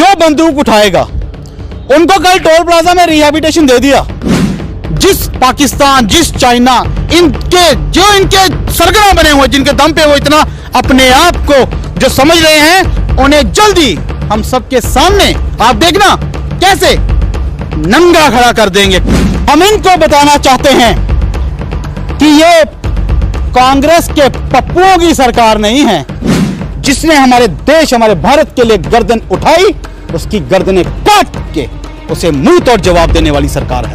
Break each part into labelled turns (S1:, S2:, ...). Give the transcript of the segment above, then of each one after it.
S1: जो बंदूक उठाएगा उनको कल टोल प्लाजा में रिहैबिलिटेशन दे दिया। जिस पाकिस्तान, जिस चाइना, इनके सरगना बने हुए, जिनके दम पे वो इतना अपने आप को जो समझ रहे हैं, उन्हें जल्दी हम सबके सामने आप देखना कैसे नंगा खड़ा कर देंगे। हम इनको बताना चाहते हैं कि ये कांग्रेस के पप्पुओं की सरकार नहीं है। जिसने हमारे देश, हमारे भारत के लिए गर्दन उठाई, उसकी गर्दनें काट के उसे मुंह तोड़ जवाब देने वाली सरकार है।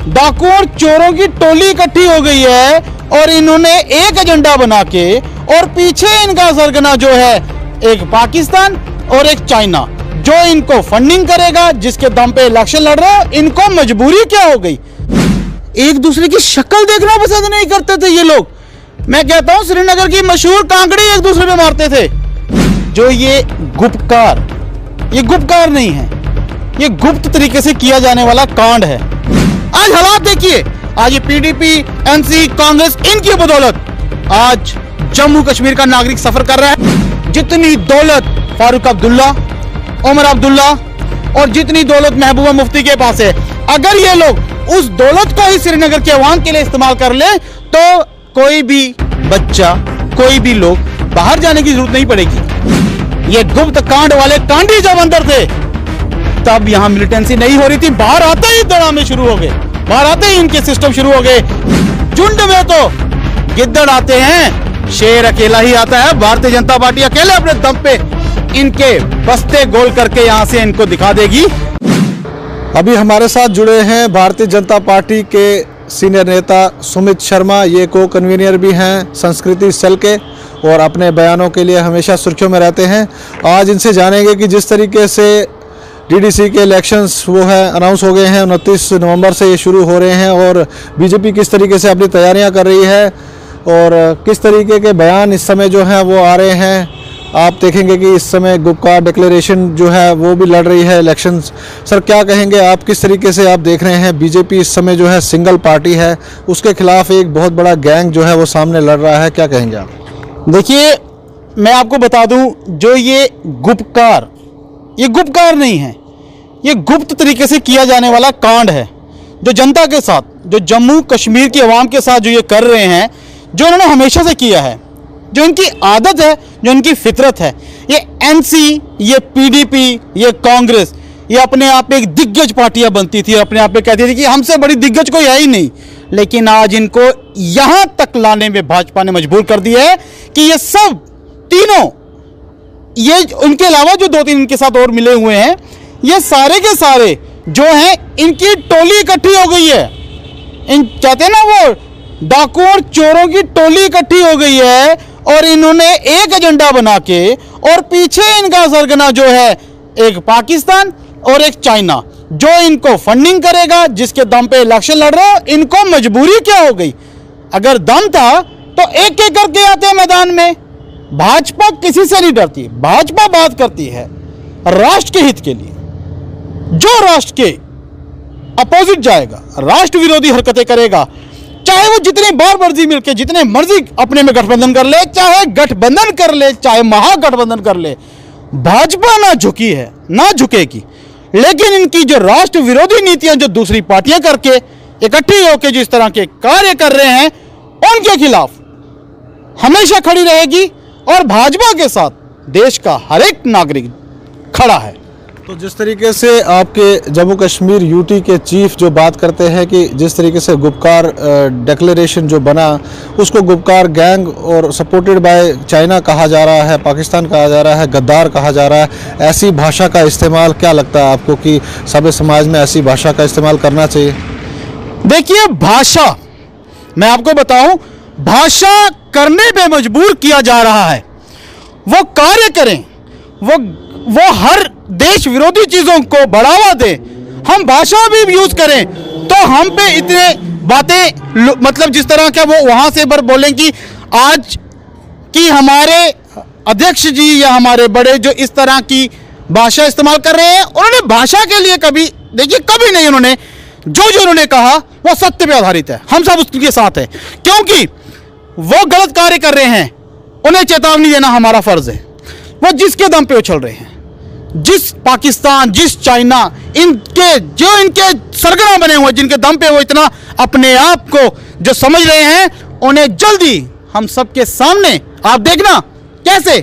S1: डाकू और चोरों की टोली इकट्ठी हो गई है और इन्होंने एक एजेंडा बना के, और पीछे इनका सरगना जो है एक पाकिस्तान और एक चाइना, जो इनको फंडिंग करेगा, जिसके दम पे इलेक्शन लड़ रहा है। इनको मजबूरी क्या हो गई? एक दूसरे की शक्ल देखना पसंद नहीं करते थे ये लोग। मैं कहता हूं श्रीनगर की मशहूर कांकड़ी एक दूसरे पे मारते थे। जो ये गुपकार नहीं है, ये गुप्त तरीके से किया जाने वाला कांड है। आज हालात देखिए, आज ये पीडीपी, एनसी, कांग्रेस, इनकी बदौलत आज जम्मू कश्मीर का नागरिक सफर कर रहा है। जितनी दौलत फारूक अब्दुल्ला, उमर अब्दुल्ला और जितनी दौलत महबूबा मुफ्ती के पास है, अगर ये लोग उस दौलत को ही श्रीनगर के अवाम के लिए इस्तेमाल कर ले तो कोई भी बच्चा, कोई भी लोग बाहर जाने की जरूरत नहीं पड़ेगी। ये गुप्त कांड वाले कांडी जब अंदर थे तब यहां मिलिटेंसी नहीं हो रही थी। बाहर आते ही दड़ामे शुरू हो गए, बाहर आते ही इनके सिस्टम शुरू हो गए। झुंड में तो गिद्दड़ आते हैं, शेर अकेला ही आता है। भारतीय जनता पार्टी अकेले अपने दम पे इनके बस्ते गोल करके यहां से इनको दिखा देगी।
S2: अभी हमारे साथ जुड़े हैं भारतीय जनता पार्टी के सीनियर नेता सुमित शर्मा। ये को कन्वीनर भी हैं संस्कृति सेल के और अपने बयानों के लिए हमेशा सुर्खियों में रहते हैं। आज इनसे जानेंगे कि जिस तरीके से डीडीसी के इलेक्शंस वो है अनाउंस हो गए हैं, 29 नवंबर से ये शुरू हो रहे हैं, और बीजेपी किस तरीके से अपनी तैयारियां कर रही है और किस तरीके के बयान इस समय जो हैं वो आ रहे हैं। आप देखेंगे कि इस समय गुपकार डिक्लेरेशन जो है वो भी लड़ रही है इलेक्शंस। सर क्या कहेंगे आप, किस तरीके से आप देख रहे हैं? बीजेपी इस समय जो है सिंगल पार्टी है, उसके खिलाफ एक बहुत बड़ा गैंग जो है वो सामने लड़ रहा है, क्या कहेंगे आप?
S1: देखिए, मैं आपको बता दूं, जो ये गुपकार नहीं है, ये गुप्त तरीके से किया जाने वाला कांड है। जो जनता के साथ, जो जम्मू कश्मीर की आवाम के साथ जो ये कर रहे हैं, जो इन्होंने हमेशा से किया है, जो इनकी आदत है, जो इनकी फितरत है। ये एनसी, ये पीडीपी, ये कांग्रेस, ये अपने आप में एक दिग्गज पार्टियां बनती थी, अपने आप में कहती थी कि हमसे बड़ी दिग्गज कोई है ही नहीं। लेकिन आज इनको यहां तक लाने में भाजपा ने मजबूर कर दिया है कि ये सब तीनों, ये उनके अलावा जो 2-3 इनके साथ और मिले हुए हैं, ये सारे के सारे जो हैं, इनकी टोली इकट्ठी हो गई है। इन कहते हैं ना वो डाकू और चोरों की टोली इकट्ठी हो गई है और इन्होंने एक एजेंडा बना के, और पीछे इनका सरगना जो है एक पाकिस्तान और एक चाइना, जो इनको फंडिंग करेगा, जिसके दम पे इलेक्शन लड़ रहा है। इनको मजबूरी क्या हो गई? अगर दम था तो एक एक करके आते हैं मैदान में। भाजपा किसी से नहीं डरती। भाजपा बात करती है राष्ट्र के हित के लिए। जो राष्ट्र के अपोजिट जाएगा, राष्ट्र विरोधी हरकतें करेगा, चाहे वो जितनी बार मर्जी मिलके जितने मर्जी अपने में गठबंधन कर ले, चाहे गठबंधन कर ले, चाहे महागठबंधन कर ले, भाजपा ना झुकी है, ना झुकेगी। लेकिन इनकी जो राष्ट्र विरोधी नीतियां जो दूसरी पार्टियां करके इकट्ठी होकर जो इस तरह के कार्य कर रहे हैं, उनके खिलाफ हमेशा खड़ी रहेगी। और भाजपा के साथ देश का हर एक नागरिक खड़ा है।
S2: तो जिस तरीके से आपके जम्मू कश्मीर यूटी के चीफ जो बात करते हैं कि जिस तरीके से गुपकार डिक्लेरेशन जो बना, उसको गुपकार गैंग और सपोर्टेड बाय चाइना कहा जा रहा है, पाकिस्तान कहा जा रहा है, गद्दार कहा जा रहा है, ऐसी भाषा का इस्तेमाल क्या लगता है आपको कि सभ्य समाज में ऐसी भाषा का इस्तेमाल करना चाहिए?
S1: देखिए, भाषा, मैं आपको बताऊं, भाषा करने पे मजबूर किया जा रहा है। वो कार्य करें, वो हर देश विरोधी चीजों को बढ़ावा दे, हम भाषा भी यूज करें तो हम पे इतने बातें, मतलब जिस तरह का वो वहां से बोलें कि आज की हमारे अध्यक्ष जी या हमारे बड़े जो इस तरह की भाषा इस्तेमाल कर रहे हैं, उन्होंने भाषा के लिए कभी, देखिए कभी नहीं, उन्होंने जो उन्होंने कहा वो सत्य पे आधारित है। हम सब उसके साथ हैं, क्योंकि वो गलत कार्य कर रहे हैं, उन्हें चेतावनी देना हमारा फर्ज है। वो जिसके दम पे उछल रहे हैं, जिस पाकिस्तान, जिस चाइना, इनके सरगना बने हुए, जिनके दम पे वो इतना अपने आप को जो समझ रहे हैं, उन्हें जल्दी हम सबके सामने आप देखना कैसे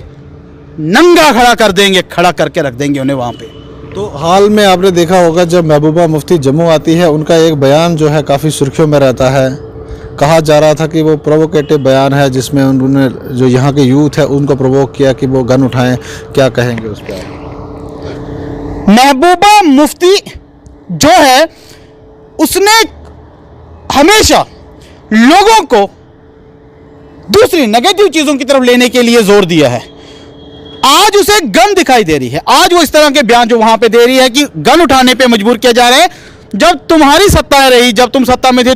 S1: नंगा खड़ा कर देंगे, खड़ा करके रख देंगे उन्हें वहां पे।
S2: तो हाल में आपने देखा होगा जब महबूबा मुफ्ती जम्मू आती है, उनका एक बयान जो है काफ़ी सुर्खियों में रहता है। कहा जा रहा था कि वो प्रोवोकेटिव बयान है जिसमें उन्होंने जो यहाँ के यूथ है उनको प्रोवोक किया कि वो गन उठाएं। क्या कहेंगे उस पर?
S1: महबूबा मुफ्ती जो है उसने हमेशा लोगों को दूसरी नेगेटिव चीजों की तरफ लेने के लिए जोर दिया है। आज उसे गन दिखाई दे रही है, आज वो इस तरह के बयान जो वहां पे दे रही है कि गन उठाने पे मजबूर किया जा रहा है। जब तुम्हारी सत्ता रही, जब तुम सत्ता में थे,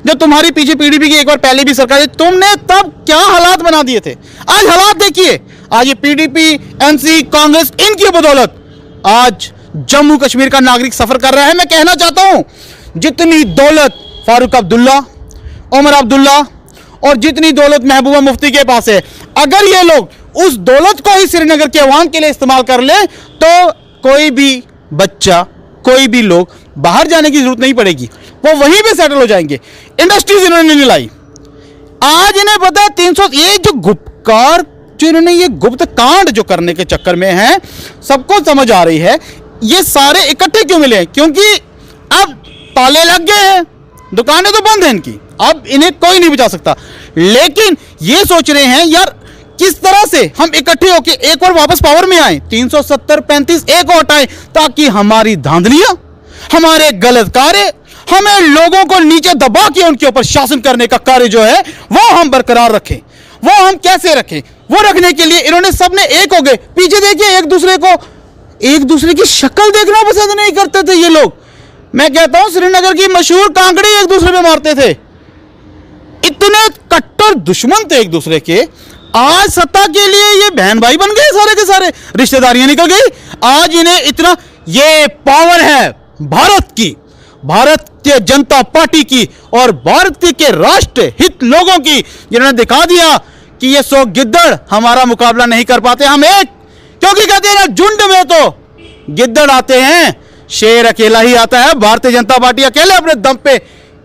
S1: जब तुम्हारी पीछे पीडीपी की एक बार पहले भी सरकार थी, तुमने तब क्या हालात बना दिए थे। आज हालात देखिए, आज ये पीडीपी, एनसी, कांग्रेस, इनकी बदौलत आज जम्मू कश्मीर का नागरिक सफर कर रहा है। मैं कहना चाहता हूं, जितनी दौलत फारूक अब्दुल्ला, उमर अब्दुल्ला और जितनी दौलत महबूबा मुफ्ती के पास है, अगर ये लोग उस दौलत को ही श्रीनगर के अवाम के लिए इस्तेमाल कर ले तो कोई भी बच्चा, कोई भी लोग बाहर जाने की जरूरत नहीं पड़ेगी, वो वहीं पे सेटल हो जाएंगे। इंडस्ट्रीज इन्होंने नहीं लाई। आज इन्हें पता है 300, ये जो गुप्तकार, जो इन्होंने ये गुप्त कांड जो करने के चक्कर में है, सबको समझ आ रही है ये सारे इकट्ठे क्यों मिले हैं, क्योंकि अब ताले लग गए हैं, दुकानें तो बंद हैं इनकी, अब इन्हें कोई नहीं बचा सकता। लेकिन ये सोच रहे हैं यार किस तरह से हम इकट्ठे होकर एक बार वापस पावर में आए, 370-35 एक और हटाएं, ताकि हमारी धांधलियां, हमारे गलत कार्य, हमें लोगों को नीचे दबा के उनके ऊपर शासन करने का कार्य जो है वो हम बरकरार रखें। वो हम कैसे रखें, वो रखने के लिए इन्होंने सबने एक हो गए। पीछे देखिए, एक दूसरे की शक्ल देखना पसंद नहीं करते थे ये लोग। मैं कहता हूं श्रीनगर की मशहूर कांकड़ी एक दूसरे पे मारते थे, इतने कट्टर दुश्मन थे एक दूसरे के। आज सत्ता के लिए ये बहन भाई बन गए, सारे के सारे रिश्तेदारियां निकल गई। आज इन्हें इतना, ये पावर है भारत की, भारतीय जनता पार्टी की और भारत के राष्ट्र हित लोगों की, जिन्होंने दिखा दिया कि ये 100 गिद्दड़ हमारा मुकाबला नहीं कर पाते। हम एक, क्योंकि कहते हैं ना, झुंड में तो गिद्दड़ आते हैं, शेर अकेला ही आता है। भारतीय जनता पार्टी अकेले अपने दम पे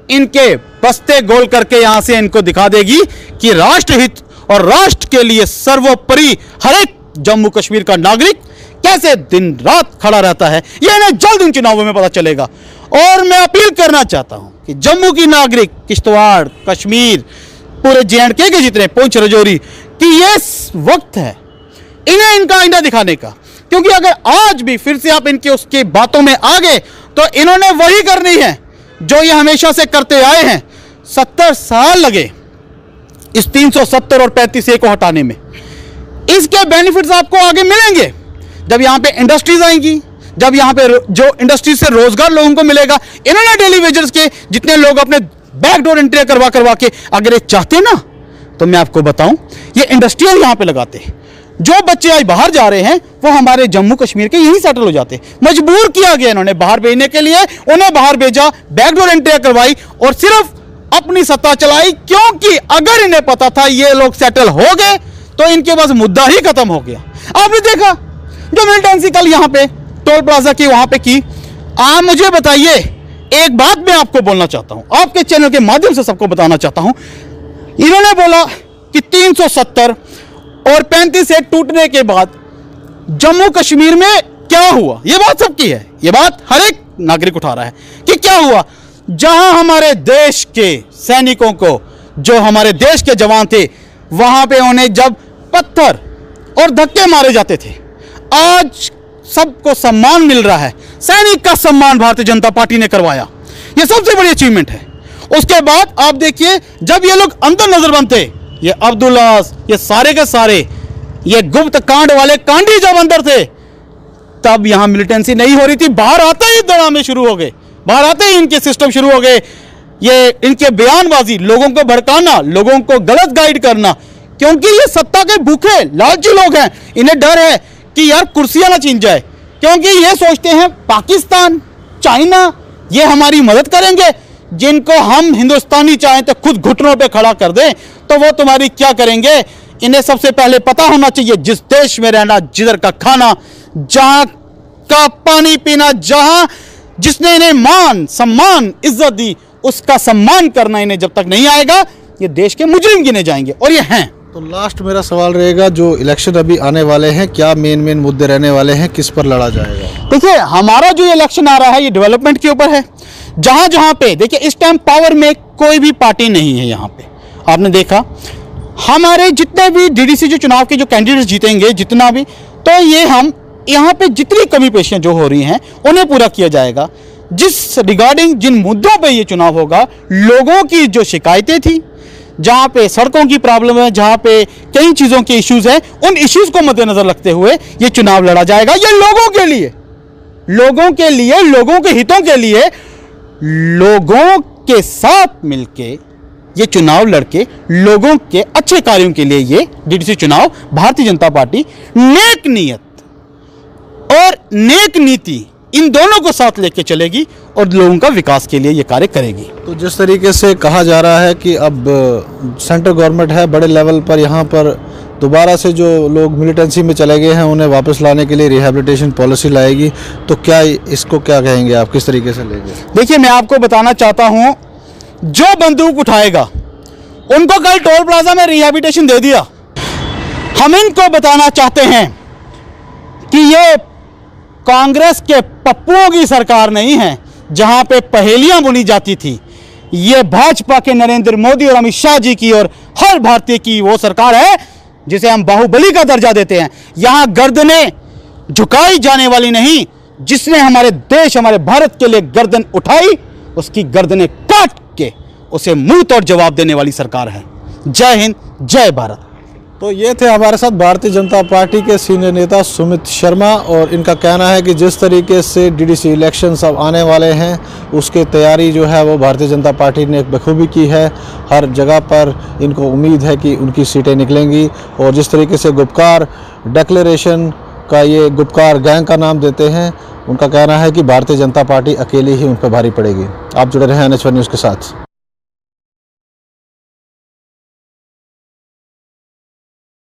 S1: इनके बस्ते गोल करके यहां से इनको दिखा देगी कि राष्ट्र हित और राष्ट्र के लिए सर्वोपरि हर एक जम्मू कश्मीर का नागरिक कैसे दिन रात खड़ा रहता है। यह इन्हें जल्द इन चुनावों में पता चलेगा। और मैं अपील करना चाहता हूं कि जम्मू की नागरिक, किश्तवाड़, कश्मीर, पूरे JNK के जितने, पुंछ, राजौरी, कि ये वक्त है इन्हें इनका आईना दिखाने का। क्योंकि अगर आज भी फिर से आप इनके उसकी बातों में आ गए तो इन्होंने वही करनी है जो ये हमेशा से करते आए हैं। 70 साल लगे इस 370 और 35A को हटाने में। इसके बेनिफिट्स आपको आगे मिलेंगे जब यहां पे इंडस्ट्रीज आएंगी, जब यहां पे जो इंडस्ट्री से रोजगार लोगों को मिलेगा। इन्होंने डेली वेजर्स के जितने लोग अपने बैकडोर एंट्री करवा के, अगर ये चाहते ना तो मैं आपको बताऊं, ये इंडस्ट्रियल यहां पे लगाते हैं। जो बच्चे आज बाहर जा रहे हैं वो हमारे जम्मू कश्मीर के यहीं सेटल हो जाते। मजबूर किया गया इन्होंने बाहर भेजने के लिए, उन्हें बाहर भेजा, बैकडोर एंट्री करवाई और सिर्फ अपनी सत्ता चलाई। क्योंकि अगर इन्हें पता था ये लोग सेटल हो गए तो इनके पास मुद्दा ही खत्म हो गया। आपने देखा जो मिलिटेंसी कल यहां पे टोल प्लाजा की वहां पे की। आप मुझे बताइए, एक बात मैं आपको बोलना चाहता हूं, आपके चैनल के माध्यम से सबको बताना चाहता हूं। इन्होंने बोला कि 370 और 35A टूटने के बाद जम्मू कश्मीर में क्या हुआ। यह बात सबकी है, यह बात हर एक नागरिक उठा रहा है कि क्या हुआ। जहां हमारे देश के सैनिकों को, जो हमारे देश के जवान थे, वहां पे उन्हें जब पत्थर और धक्के मारे जाते थे, आज सबको सम्मान मिल रहा है। सैनिक का सम्मान भारतीय जनता पार्टी ने करवाया, यह सबसे बड़ी अचीवमेंट है। उसके बाद आप देखिए, जब ये लोग अंदर नजरबंद थे, ये अब्दुल्ला, ये सारे के सारे, ये गुप्त कांड वाले कांडी जब अंदर थे, तब यहां मिलिटेंसी नहीं हो रही थी। बाहर आते ही दड़ामे शुरू हो गए, बाहर आते ही इनके सिस्टम शुरू हो गए। ये इनके बयानबाजी, लोगों को भड़काना, लोगों को गलत गाइड करना, क्योंकि ये सत्ता के भूखे लालची लोग हैं। इन्हें डर है कि यार कुर्सियां ना छीन जाए, क्योंकि ये सोचते हैं पाकिस्तान, चाइना ये हमारी मदद करेंगे। जिनको हम हिंदुस्तानी चाहें तो खुद घुटनों पे खड़ा कर दें तो वो तुम्हारी क्या करेंगे। इन्हें सबसे पहले पता होना चाहिए जिस देश में रहना, जिधर का खाना, जहां का पानी पीना, जहां जिसने इन्हें मान सम्मान इज्जत दी उसका सम्मान करना इन्हें जब तक नहीं आएगा, ये देश के मुजरिम गिने जाएंगे, और ये हैं।
S2: तो लास्ट मेरा सवाल रहेगा, जो इलेक्शन अभी आने वाले हैं, क्या मेन मुद्दे रहने वाले हैं, किस पर लड़ा जाएगा?
S1: देखिए, हमारा जो इलेक्शन आ रहा है ये डेवलपमेंट के ऊपर है। जहां जहां पे देखिए, इस टाइम पावर में कोई भी पार्टी नहीं है। यहाँ पे आपने देखा, हमारे जितने भी डीडीसी जो चुनाव के जो कैंडिडेट्स जीतेंगे, जितना भी, तो ये हम यहाँ पे जितनी कमी पेशियां जो हो रही हैं उन्हें पूरा किया जाएगा। जिस रिगार्डिंग जिन मुद्दों पे ये चुनाव होगा, लोगों की जो शिकायतें थी, जहाँ पे सड़कों की प्रॉब्लम है, जहाँ पे कई चीज़ों के इश्यूज हैं, उन इश्यूज को मद्देनजर रखते हुए ये चुनाव लड़ा जाएगा। ये लोगों के लिए, लोगों के लिए, लोगों के हितों के लिए, लोगों के साथ मिलके ये चुनाव लड़के लोगों के अच्छे कार्यों के लिए ये डीडीसी चुनाव भारतीय जनता पार्टी नेक नियत और नेक नीति इन दोनों को साथ लेके चलेगी और लोगों का विकास के लिए ये कार्य करेगी।
S2: तो जिस तरीके से कहा जा रहा है कि अब सेंट्रल गवर्नमेंट है बड़े लेवल पर, यहाँ पर दोबारा से जो लोग मिलिटेंसी में चले गए हैं उन्हें वापस लाने के लिए रिहैबिलिटेशन पॉलिसी लाएगी, तो क्या इसको क्या कहेंगे आप, किस तरीके से लेंगे?
S1: देखिए, मैं आपको बताना चाहता हूं, जो बंदूक उठाएगा उनको कल टोल प्लाजा में रिहैबिलिटेशन दे दिया। हम इनको बताना चाहते हैं कि ये कांग्रेस के पप्पुओं की सरकार नहीं है जहां पे पहेलियां बुनी जाती थी। ये भाजपा के नरेंद्र मोदी और अमित शाह जी की और हर भारतीय की वो सरकार है जिसे हम बाहुबली का दर्जा देते हैं। यहां गर्दनें झुकाई जाने वाली नहीं, जिसने हमारे देश, हमारे भारत के लिए गर्दन उठाई, उसकी गर्दनें काट के उसे मुंह तोड़ जवाब देने वाली सरकार है। जय हिंद, जय भारत।
S2: तो ये थे हमारे साथ भारतीय जनता पार्टी के सीनियर नेता सुमित शर्मा, और इनका कहना है कि जिस तरीके से डीडीसी इलेक्शंस अब आने वाले हैं उसकी तैयारी जो है वो भारतीय जनता पार्टी ने बखूबी की है। हर जगह पर इनको उम्मीद है कि उनकी सीटें निकलेंगी, और जिस तरीके से गुपकार डिक्लेरेशन का ये गुपकार गैंग का नाम देते हैं, उनका कहना है कि भारतीय जनता पार्टी अकेली ही उन पर भारी पड़ेगी। आप जुड़े रहें NH1 न्यूज़ के साथ।